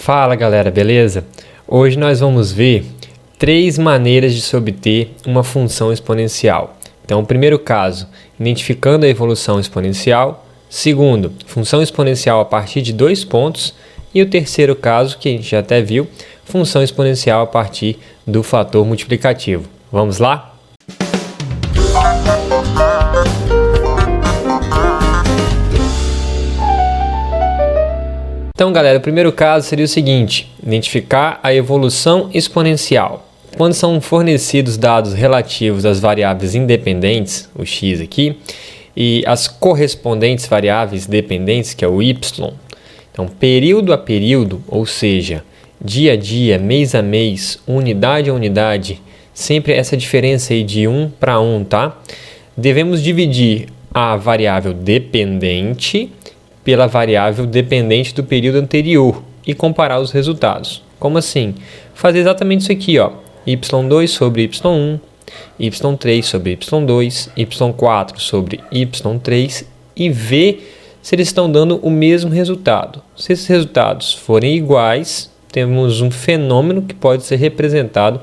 Fala galera, beleza? Hoje nós vamos ver 3 maneiras de se obter uma função exponencial. Então, o primeiro caso, identificando a evolução exponencial. Segundo, função exponencial a partir de 2 pontos. E o terceiro caso, que a gente já até viu, função exponencial a partir do fator multiplicativo. Vamos lá? Então, galera, o primeiro caso seria o seguinte: identificar a evolução exponencial. Quando são fornecidos dados relativos às variáveis independentes, o x aqui, e as correspondentes variáveis dependentes, que é o y. Então, período a período, ou seja, dia a dia, mês a mês, unidade a unidade, sempre essa diferença aí de 1 para 1, tá? Devemos dividir a variável dependente pela variável dependente do período anterior e comparar os resultados. Como assim? Fazer exatamente isso aqui, ó. y2 sobre y1, y3 sobre y2, y4 sobre y3 e ver se eles estão dando o mesmo resultado. Se esses resultados forem iguais, temos um fenômeno que pode ser representado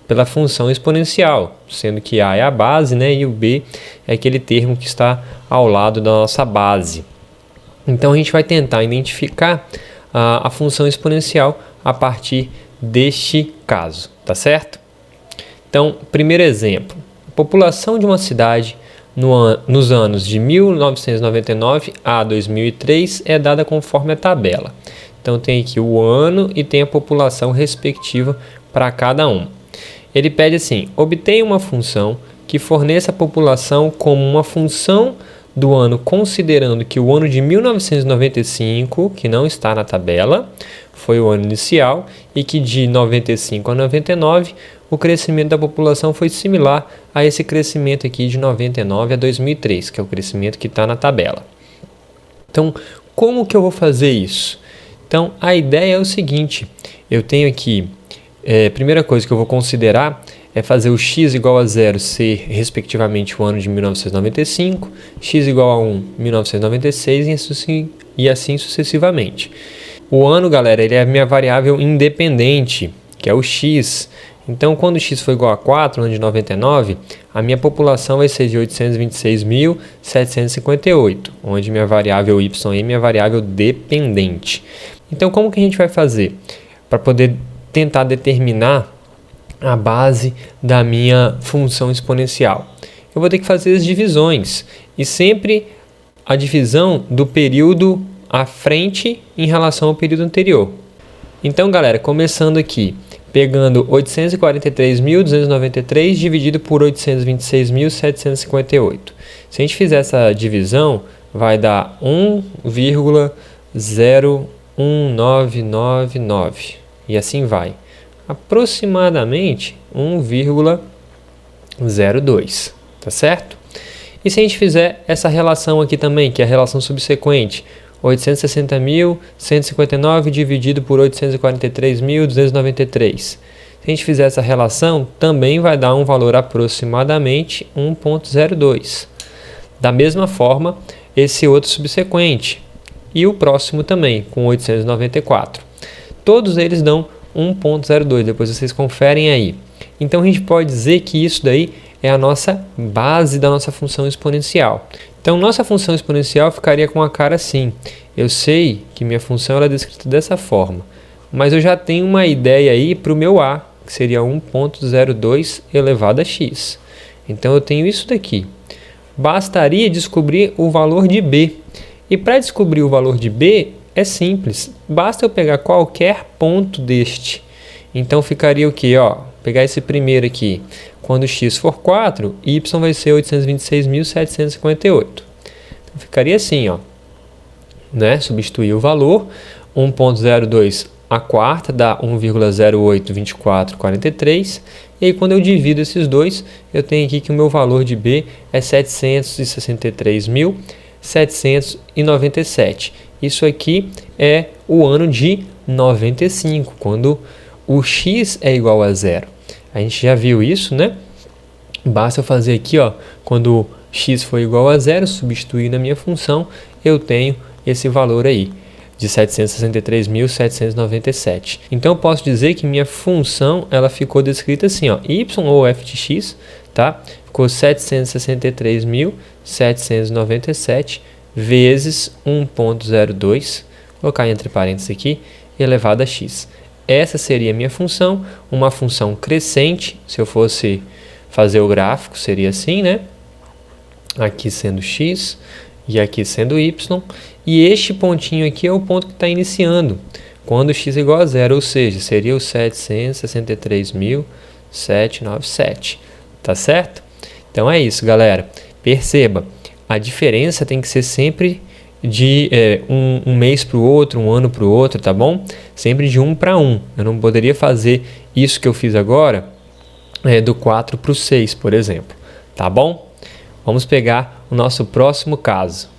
pela função exponencial, sendo que A é a base, né, e o B é aquele termo que está ao lado da nossa base. Então, a gente vai tentar identificar a função exponencial a partir deste caso, tá certo? Então, primeiro exemplo. A população de uma cidade nos anos de 1999 a 2003 é dada conforme a tabela. Então, tem aqui o ano e tem a população respectiva para cada um. Ele pede assim: obtenha uma função que forneça a população como uma função do ano, considerando que o ano de 1995, que não está na tabela, foi o ano inicial, e que de 95 a 99 o crescimento da população foi similar a esse crescimento aqui de 99 a 2003, que é o crescimento que está na tabela. Então, como que eu vou fazer isso? Então, a ideia é o seguinte: eu tenho aqui, primeira coisa que eu vou considerar é fazer o x igual a 0 ser, respectivamente, o ano de 1995, x igual a 1, 1996 e assim sucessivamente. O ano, galera, ele é a minha variável independente, que é o x. Então, quando o x for igual a 4, ano de 99, a minha população vai ser de 826.758, onde minha variável y é minha variável dependente. Então, como que a gente vai fazer para poder tentar determinar a base da minha função exponencial? Eu vou ter que fazer as divisões, e sempre a divisão do período à frente em relação ao período anterior. Então, galera, começando aqui, pegando 843.293 dividido por 826.758. Se a gente fizer essa divisão, vai dar 1,01999 e assim vai. Aproximadamente 1,02, tá certo? E se a gente fizer essa relação aqui também, que é a relação subsequente, 860.159 dividido por 843.293. Se a gente fizer essa relação, também vai dar um valor aproximadamente 1,02. Da mesma forma, esse outro subsequente e o próximo também, com 894. Todos eles dão 1,02, depois vocês conferem aí. Então, a gente pode dizer que isso daí é a nossa base da nossa função exponencial. Então, nossa função exponencial ficaria com a cara assim. Eu sei que minha função ela é descrita dessa forma, mas eu já tenho uma ideia aí para o meu A, que seria 1,02 elevado a x. Então, eu tenho isso daqui. Bastaria descobrir o valor de B. E para descobrir o valor de B, é simples, basta eu pegar qualquer ponto deste. Então ficaria o que? Pegar esse primeiro aqui. Quando x for 4, y vai ser 826.758. Então ficaria assim, né? Substituir o valor, 1,02 a quarta dá 1,082443. E aí quando eu divido esses dois, eu tenho aqui que o meu valor de B é 763.797. Isso aqui é o ano de 95, quando o x é igual a 0. A gente já viu isso, né? Basta eu fazer aqui, quando x for igual a 0, substituir na minha função, eu tenho esse valor aí. de 763.797. Então eu posso dizer que minha função ela ficou descrita assim, ó, y ou f de x, tá? Ficou 763.797 vezes 1,02, colocar entre parênteses aqui, elevado a x. Essa seria a minha função, uma função crescente. Se eu fosse fazer o gráfico, seria assim, né? Aqui sendo x e aqui sendo y. E este pontinho aqui é o ponto que está iniciando, quando x é igual a zero, ou seja, seria o 763.797. Tá certo? Então é isso, galera. Perceba, a diferença tem que ser sempre de um mês para o outro, um ano para o outro, tá bom? Sempre de 1 para 1. Eu não poderia fazer isso que eu fiz agora do 4 para o 6, por exemplo. Tá bom? Vamos pegar o nosso próximo caso.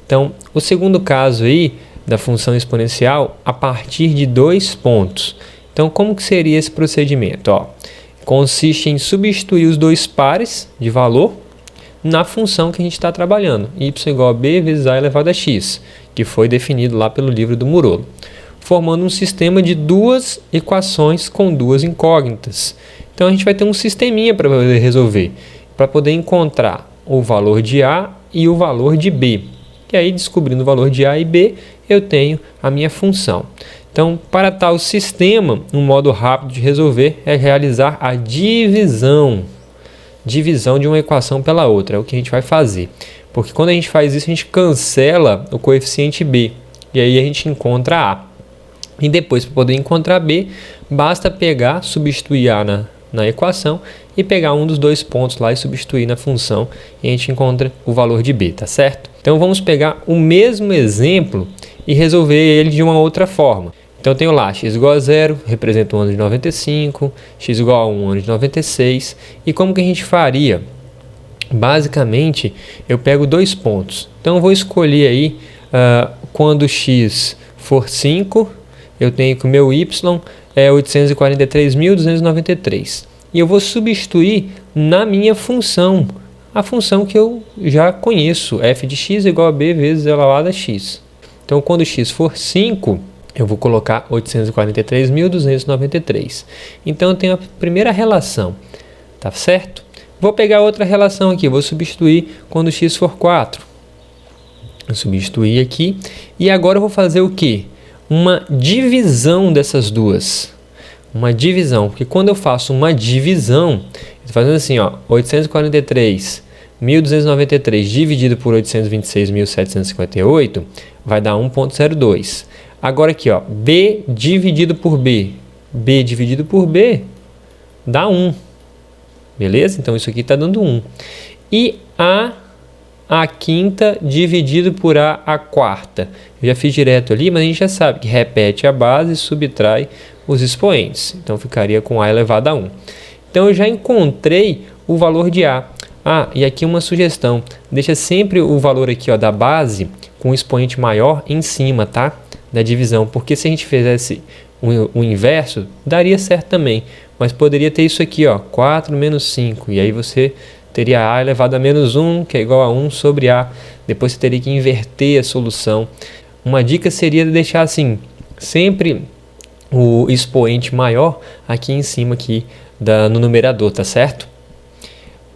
Então, o segundo caso aí da função exponencial a partir de 2 pontos. Então, como que seria esse procedimento? Ó, consiste em substituir os dois pares de valor na função que a gente está trabalhando, y igual a b vezes a elevado a x, que foi definido lá pelo livro do Murolo, formando um sistema de duas equações com duas incógnitas. Então a gente vai ter um sisteminha para poder resolver, para poder encontrar o valor de a e o valor de b. E aí, descobrindo o valor de a e b, eu tenho a minha função. Então, para tal sistema, um modo rápido de resolver é realizar a divisão de uma equação pela outra, é o que a gente vai fazer. Porque quando a gente faz isso, a gente cancela o coeficiente b, e aí a gente encontra a. E depois, para poder encontrar b, basta pegar, substituir a na equação e pegar um dos dois pontos lá e substituir na função, e a gente encontra o valor de b, tá certo? Então vamos pegar o mesmo exemplo e resolver ele de uma outra forma. Então eu tenho lá x igual a 0, representa um ano de 95, x igual a 1, ano de 96. E como que a gente faria? Basicamente, eu pego dois pontos. Então eu vou escolher aí, quando x for 5, eu tenho que o meu y é 843.293. E eu vou substituir na minha função, a função que eu já conheço, f de x igual a b vezes elevado a x. Então quando x for 5, eu vou colocar 843.293. Então eu tenho a primeira relação, tá certo? Vou pegar outra relação aqui, vou substituir quando x for 4. Eu substituir aqui e agora eu vou fazer o quê? Uma divisão dessas duas. Uma divisão, porque quando eu faço uma divisão, estou fazendo assim, ó, 843.293 dividido por 826.758 vai dar 1,02. Agora aqui, ó, b dividido por b dividido por b dá 1. Beleza? Então isso aqui está dando 1. E a quinta dividido por a quarta. Eu já fiz direto ali, mas a gente já sabe que repete a base e subtrai os expoentes. Então ficaria com a elevado a 1. Então eu já encontrei o valor de a. Ah, e aqui uma sugestão. Deixa sempre o valor aqui, ó, da base com o expoente maior em cima, tá? Da divisão. Porque se a gente fizesse o inverso, daria certo também. Mas poderia ter isso aqui, ó, 4 menos 5. E aí você teria a elevado a menos 1, que é igual a 1 sobre a. Depois você teria que inverter a solução. Uma dica seria deixar assim, sempre o expoente maior aqui em cima aqui no numerador, tá certo?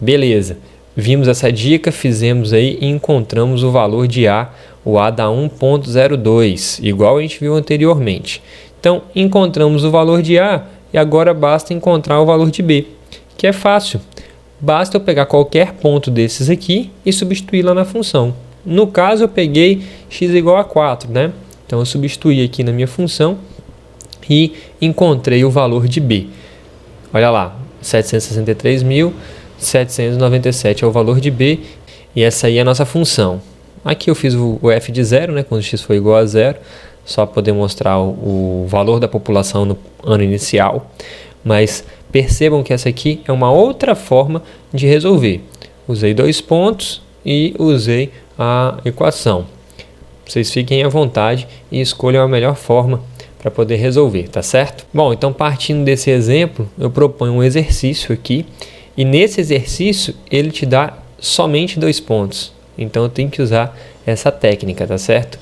Beleza. Vimos essa dica, fizemos aí e encontramos o valor de a. O a dá 1,02, igual a gente viu anteriormente. Então, encontramos o valor de a e agora basta encontrar o valor de b, que é fácil. Basta eu pegar qualquer ponto desses aqui e substituir lá na função. No caso, eu peguei x igual a 4, né? Então, eu substituí aqui na minha função e encontrei o valor de b. Olha lá, 763.797 é o valor de b e essa aí é a nossa função. Aqui eu fiz o f de 0, né? Quando x for igual a 0, só para poder mostrar o valor da população no ano inicial. Mas percebam que essa aqui é uma outra forma de resolver. Usei dois pontos e usei a equação. Vocês fiquem à vontade e escolham a melhor forma para poder resolver, tá certo? Bom, então partindo desse exemplo, eu proponho um exercício aqui. E nesse exercício, ele te dá somente 2 pontos. Então eu tenho que usar essa técnica, tá certo?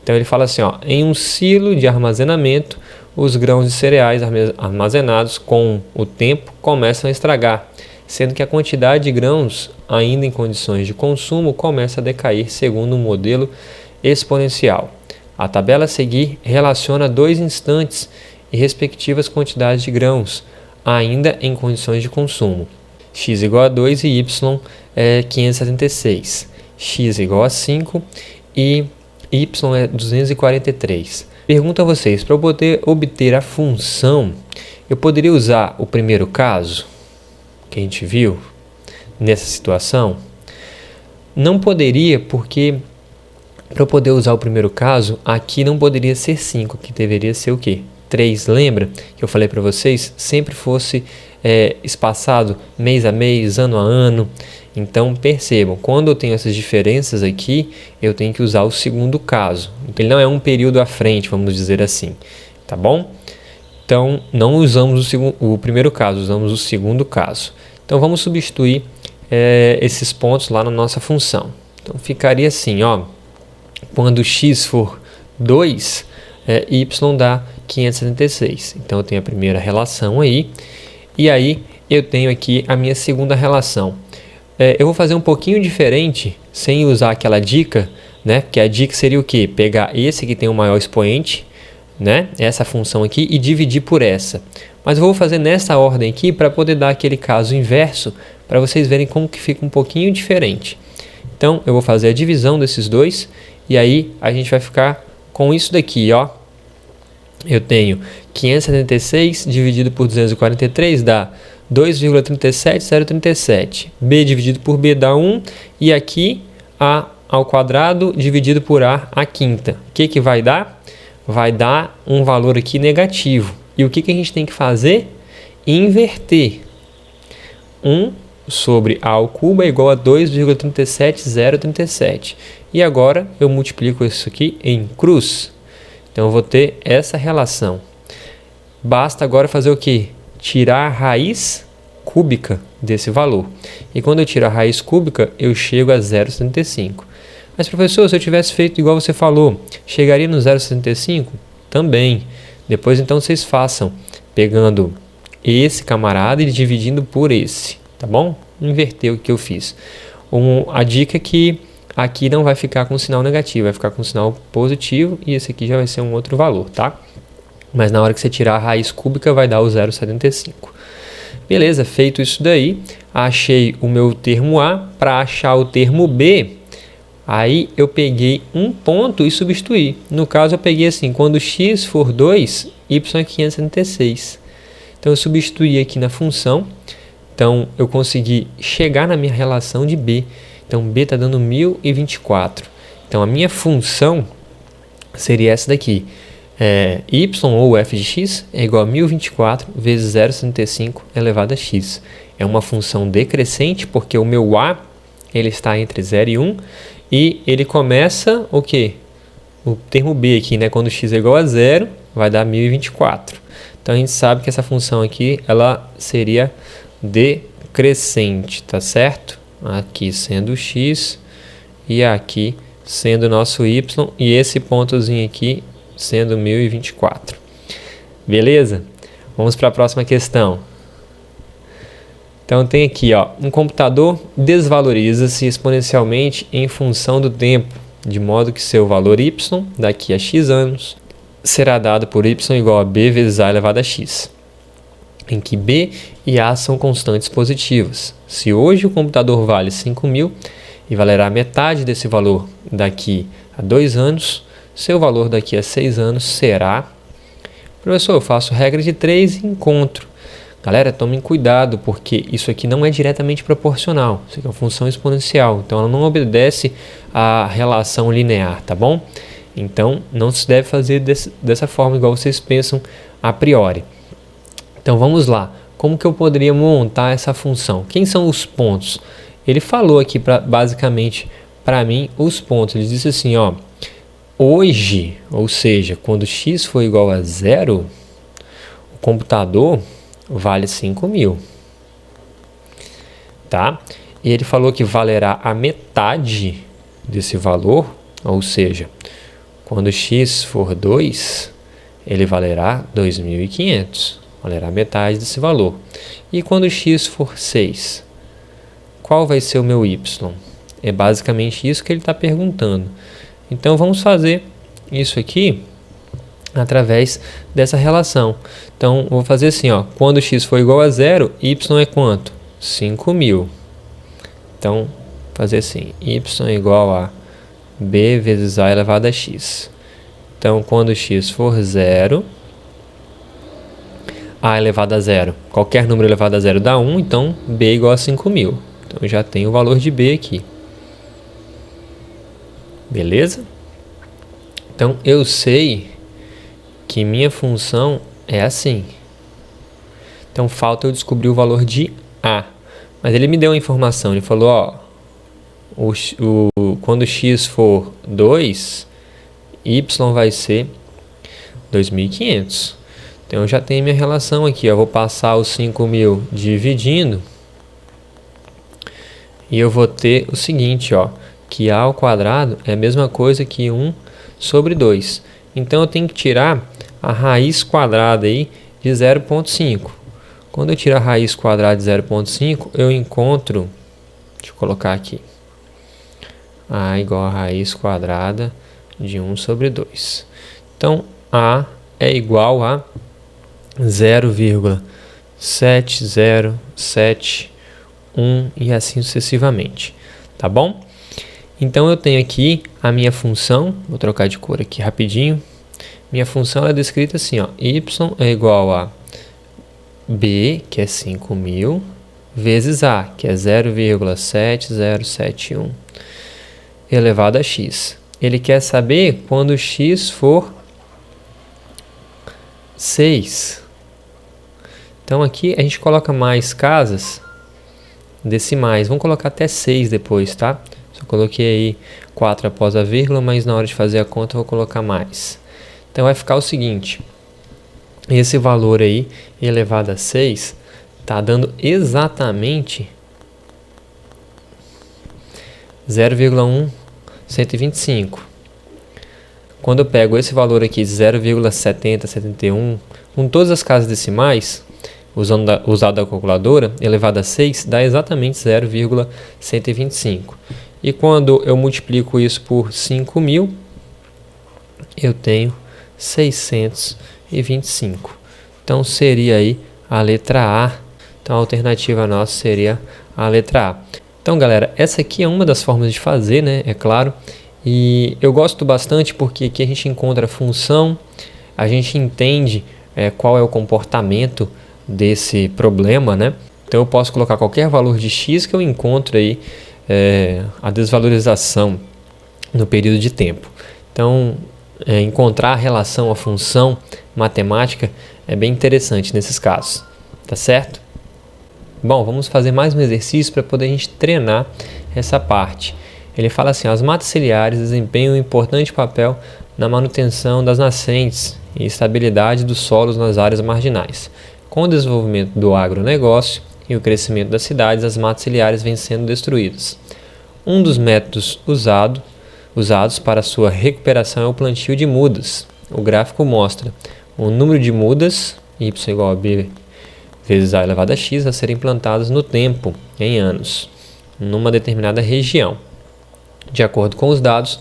Então ele fala assim, ó, em um silo de armazenamento, os grãos de cereais armazenados com o tempo começam a estragar, sendo que a quantidade de grãos ainda em condições de consumo começa a decair segundo um modelo exponencial. A tabela a seguir relaciona dois instantes e respectivas quantidades de grãos ainda em condições de consumo. X igual a 2 e Y é 576. X igual a 5 e Y é 243. Pergunto a vocês, para eu poder obter a função, eu poderia usar o primeiro caso que a gente viu nessa situação? Não poderia, porque para eu poder usar o primeiro caso, aqui não poderia ser 5, que deveria ser o quê? 3. Lembra que eu falei para vocês? Sempre fosse espaçado mês a mês, ano a ano. Então percebam, quando eu tenho essas diferenças aqui, eu tenho que usar o segundo caso. Ele não é um período à frente, vamos dizer assim, tá bom? Então não usamos o primeiro caso, usamos o segundo caso. Então vamos substituir esses pontos lá na nossa função. Então ficaria assim, ó, quando x for 2, y dá 576. Então eu tenho a primeira relação aí, e aí eu tenho aqui a minha segunda relação. Eu vou fazer um pouquinho diferente, sem usar aquela dica, né? Que a dica seria o quê? Pegar esse que tem o maior expoente, né? Essa função aqui, e dividir por essa. Mas eu vou fazer nessa ordem aqui para poder dar aquele caso inverso, para vocês verem como que fica um pouquinho diferente. Então eu vou fazer a divisão desses dois, e aí a gente vai ficar com isso daqui, ó. Eu tenho 576 dividido por 243 dá 2,37037. B dividido por B dá 1. E aqui A ao quadrado dividido por A à quinta. O que vai dar? Vai dar um valor aqui negativo. E o que a gente tem que fazer? Inverter. 1 sobre A ao cubo é igual a 2,37037. E agora eu multiplico isso aqui em cruz. Então eu vou ter essa relação. Basta agora fazer o quê? Tirar a raiz cúbica desse valor. E quando eu tiro a raiz cúbica, eu chego a 0,75. Mas professor, se eu tivesse feito igual você falou, chegaria no 0,75? Também. Depois então vocês façam, pegando esse camarada e dividindo por esse, tá bom? Inverter o que eu fiz. A dica é que aqui não vai ficar com sinal negativo, vai ficar com sinal positivo, e esse aqui já vai ser um outro valor, tá? Mas na hora que você tirar a raiz cúbica vai dar o 0,75. Beleza, feito isso daí, achei o meu termo A. Para achar o termo B, aí eu peguei um ponto e substituí. No caso eu peguei assim, quando x for 2, y é 576. Então eu substituí aqui na função, então eu consegui chegar na minha relação de B. Então B está dando 1024. Então a minha função seria essa daqui. Y ou f de x é igual a 1024 vezes 0,75 elevado a x. É uma função decrescente porque o meu A ele está entre 0 e 1 e ele começa o quê? O termo B aqui, né? Quando x é igual a 0, vai dar 1024. Então a gente sabe que essa função aqui ela seria decrescente, tá certo? Aqui sendo x e aqui sendo nosso y e esse pontozinho aqui sendo 1024. Beleza? Vamos para a próxima questão. Então tem aqui, ó, um computador desvaloriza-se exponencialmente em função do tempo, de modo que seu valor y daqui a x anos será dado por y igual a b vezes a elevado a x, em que b e a são constantes positivas. Se hoje o computador vale 5.000 e valerá metade desse valor daqui a 2 anos, seu valor daqui a 6 anos será... Professor, eu faço regra de 3 e encontro. Galera, tomem cuidado, porque isso aqui não é diretamente proporcional. Isso aqui é uma função exponencial, então ela não obedece à relação linear, tá bom? Então, não se deve fazer dessa forma, igual vocês pensam a priori. Então, vamos lá. Como que eu poderia montar essa função? Quem são os pontos? Ele falou aqui, basicamente, para mim, os pontos. Ele disse assim, ó... Hoje, ou seja, quando x for igual a 0, o computador vale 5.000, tá? E ele falou que valerá a metade desse valor, ou seja, Quando x for 2, ele valerá 2.500. Valerá metade desse valor. E quando x for 6, qual vai ser o meu y? É basicamente isso que ele está perguntando. Então, vamos fazer isso aqui através dessa relação. Então, vou fazer assim, ó, quando x for igual a 0, y é quanto? 5.000. Então, fazer assim, y é igual a b vezes a elevado a x. Então, quando x for 0, a elevado a 0, qualquer número elevado a 0 dá 1, então b é igual a 5.000. Então, eu já tenho o valor de b aqui. Beleza? Então, eu sei que minha função é assim. Então, falta eu descobrir o valor de a. Mas ele me deu a informação, ele falou, ó, quando x for 2, y vai ser 2.500. Então, eu já tenho minha relação aqui, ó. Eu vou passar os 5.000 dividindo e eu vou ter o seguinte, ó, que a ao quadrado é a mesma coisa que 1 sobre 2. Então, eu tenho que tirar a raiz quadrada aí de 0,5. Quando eu tiro a raiz quadrada de 0,5, eu encontro, deixa eu colocar aqui, a igual a raiz quadrada de 1 sobre 2. Então, a é igual a 0,7071 e assim sucessivamente, tá bom? Então, eu tenho aqui a minha função, vou trocar de cor aqui rapidinho. Minha função é descrita assim, ó, y é igual a b, que é 5.000, vezes a, que é 0,7071, elevado a x. Ele quer saber quando x for 6. Então, aqui a gente coloca mais casas decimais. Vamos colocar até 6 depois, tá? Só coloquei aí 4 após a vírgula, mas na hora de fazer a conta eu vou colocar mais. Então, vai ficar o seguinte. Esse valor aí, elevado a 6, está dando exatamente 0,125. Quando eu pego esse valor aqui, 0,7071, com todas as casas decimais, usando a calculadora, elevado a 6, dá exatamente 0,125. E quando eu multiplico isso por 5.000, eu tenho 625. Então, seria aí a letra A. Então, a alternativa nossa seria a letra A. Então, galera, essa aqui é uma das formas de fazer, né? É claro. E eu gosto bastante porque aqui a gente encontra a função, a gente entende qual é o comportamento desse problema, né? Então, eu posso colocar qualquer valor de x que eu encontro aí a desvalorização no período de tempo. Então, encontrar a relação, a função matemática é bem interessante nesses casos, tá certo? Bom, vamos fazer mais um exercício para poder a gente treinar essa parte. Ele fala assim, as matas ciliares desempenham um importante papel na manutenção das nascentes e estabilidade dos solos nas áreas marginais. Com o desenvolvimento do agronegócio e o crescimento das cidades, as matas ciliares vêm sendo destruídas. Um dos métodos usados para sua recuperação é o plantio de mudas. O gráfico mostra o número de mudas, y igual a b vezes a elevado a x, a serem plantadas no tempo, em anos, numa determinada região. De acordo com os dados,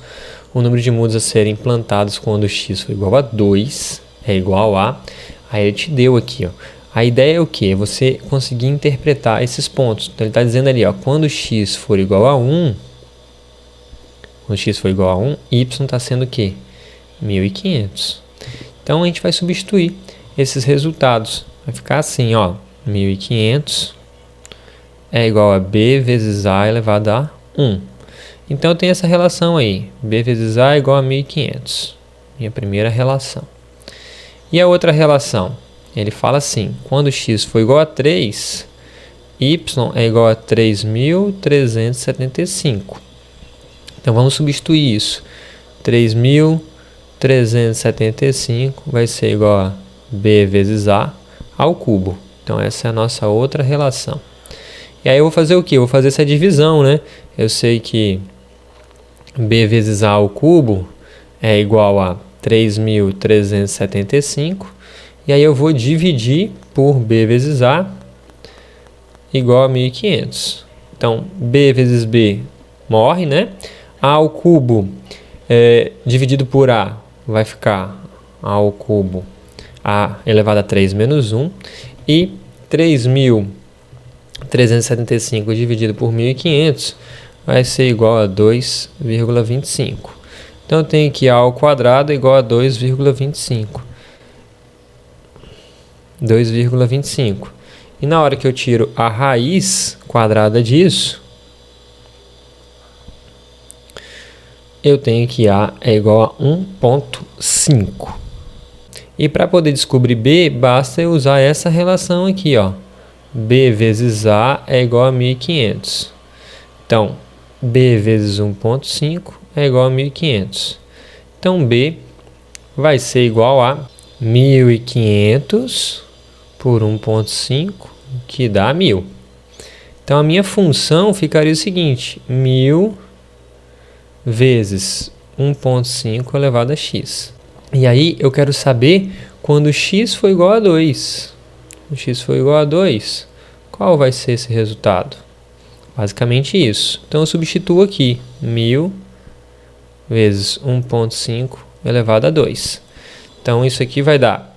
o número de mudas a serem plantadas quando x for igual a 2 é igual a... Aí ele te deu aqui, ó. A ideia é o quê? Você conseguir interpretar esses pontos. Então ele está dizendo ali, ó, quando x for igual a 1, quando x for igual a 1, y está sendo o quê? 1.500. Então, a gente vai substituir esses resultados. Vai ficar assim, ó, 1.500 é igual a b vezes a elevado a 1. Então, eu tenho essa relação aí. B vezes a é igual a 1.500. Minha primeira relação. E a outra relação? Ele fala assim, quando x for igual a 3, y é igual a 3.375. Então, vamos substituir isso. 3.375 vai ser igual a b vezes a ao cubo. Então, essa é a nossa outra relação. E aí, eu vou fazer o quê? Eu vou fazer essa divisão, né? Eu sei que b vezes a ao cubo é igual a 3.375. E aí eu vou dividir por B vezes A igual a 1.500. Então, B vezes B morre, né? A ao cubo dividido por A vai ficar A ao cubo, A elevado a 3 menos 1. E 3.375 dividido por 1.500 vai ser igual a 2,25. Então, eu tenho que A ao quadrado igual a 2,25. 2,25. E na hora que eu tiro a raiz quadrada disso, eu tenho que A é igual a 1,5. E para poder descobrir B, basta eu usar essa relação aqui, ó. B vezes A é igual a 1.500. Então, B vezes 1,5 é igual a 1.500. Então, B vai ser igual a 1.500 por 1,5, que dá 1.000. Então, a minha função ficaria o seguinte: 1.000 vezes 1,5 elevado a x. E aí, eu quero saber quando x for igual a 2. O x for igual a 2, qual vai ser esse resultado? Basicamente isso. Então, eu substituo aqui 1.000 vezes 1,5 elevado a 2. Então, isso aqui vai dar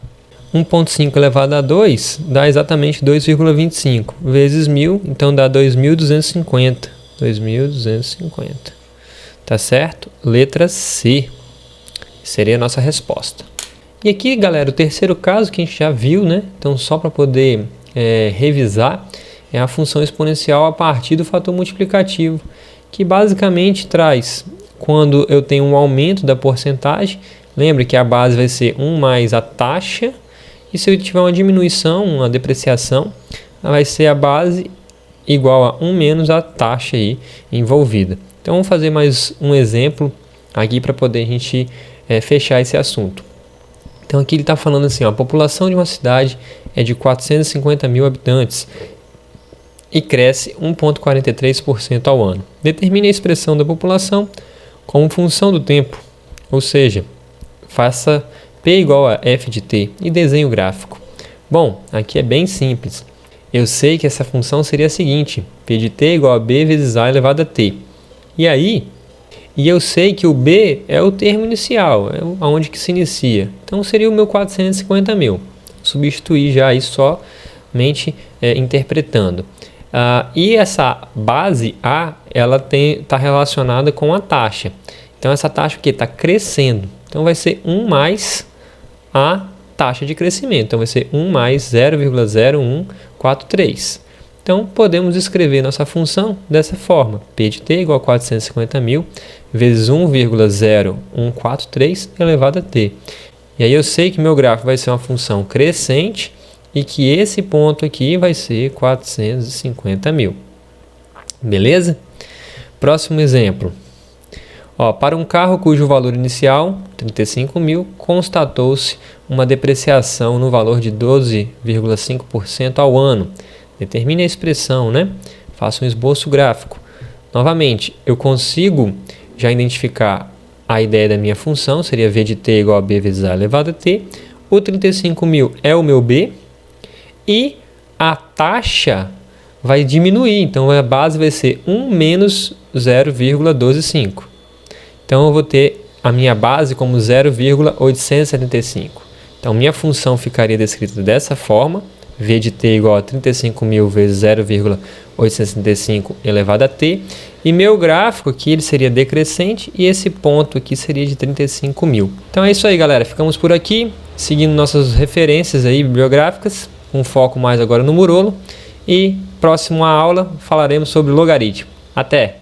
1,5 elevado a 2, dá exatamente 2,25 vezes 1.000, então dá 2.250. 2.250. Tá certo? Letra C seria a nossa resposta. E aqui, galera, o terceiro caso que a gente já viu, né? Então, só para poder revisar, é a função exponencial a partir do fator multiplicativo, que basicamente traz, quando eu tenho um aumento da porcentagem, lembra que a base vai ser 1 mais a taxa, e se eu tiver uma diminuição, uma depreciação, vai ser a base igual a 1 menos a taxa aí envolvida. Então, vamos fazer mais um exemplo aqui para poder a gente fechar esse assunto. Então, aqui ele está falando assim, ó, a população de uma cidade é de 450 mil habitantes e cresce 1,43% ao ano. Determine a expressão da população como função do tempo, ou seja, faça P igual a F de T e desenhe o gráfico. Bom, aqui é bem simples. Eu sei que essa função seria a seguinte: P de T igual a B vezes A elevado a T. E aí, eu sei que o B é o termo inicial, é onde que se inicia. Então, seria o meu 450 mil. Substituir já aí somente interpretando. E essa base A, ela está relacionada com a taxa. Então, essa taxa aqui está crescendo. Então, vai ser 1 mais a taxa de crescimento. Então, vai ser 1 mais 0,0143. Então, podemos escrever nossa função dessa forma. P de T igual a 450 mil vezes 1,0143 elevado a T. E aí eu sei que meu gráfico vai ser uma função crescente e que esse ponto aqui vai ser 450 mil. Beleza? Próximo exemplo. Para um carro cujo valor inicial, 35 mil, constatou-se uma depreciação no valor de 12,5% ao ano. Determine a expressão, né? Faça um esboço gráfico. Novamente, eu consigo já identificar a ideia da minha função, seria V de T igual a B vezes A elevado a T. O 35 mil é o meu B e a taxa vai diminuir, então a base vai ser 1 menos 0,125. Então, eu vou ter a minha base como 0,875. Então, minha função ficaria descrita dessa forma: V de T igual a 35 mil vezes 0,865 elevado a T. E meu gráfico aqui ele seria decrescente e esse ponto aqui seria de 35 mil. Então é isso aí, galera. Ficamos por aqui, seguindo nossas referências aí bibliográficas, com foco mais agora no Murolo. E próxima aula falaremos sobre logaritmo. Até!